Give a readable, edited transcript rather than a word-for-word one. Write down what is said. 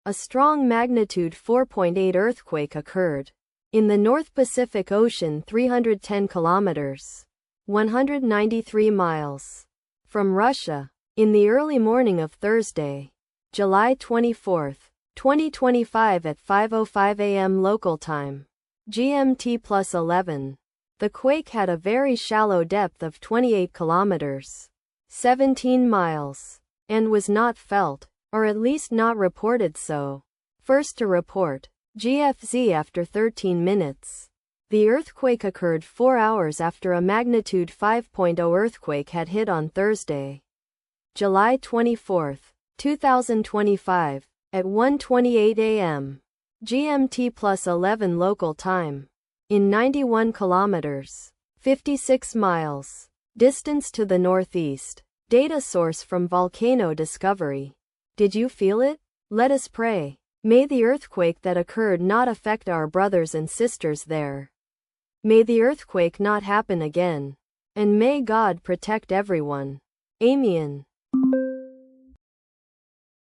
A strong magnitude 4.8 earthquake occurred in the North Pacific Ocean 310 kilometers, 193 miles from Russia in the early morning of Thursday, July 24, 2025 at 5:05 a.m. local time, GMT+11. The quake had a very shallow depth of 28 kilometers, 17 miles, and was not felt, or at least not reported so. First to report, GFZ after 13 minutes. The earthquake occurred 4 hours after a magnitude 5.0 earthquake had hit on Thursday, July 24, 2025, at 1:28 a.m. GMT+11 local time, in 91 kilometers, 56 miles, distance to the northeast. Data source from Volcano Discovery. Did you feel it? Let us pray. May the earthquake that occurred not affect our brothers and sisters there. May the earthquake not happen again. And may God protect everyone. Amen.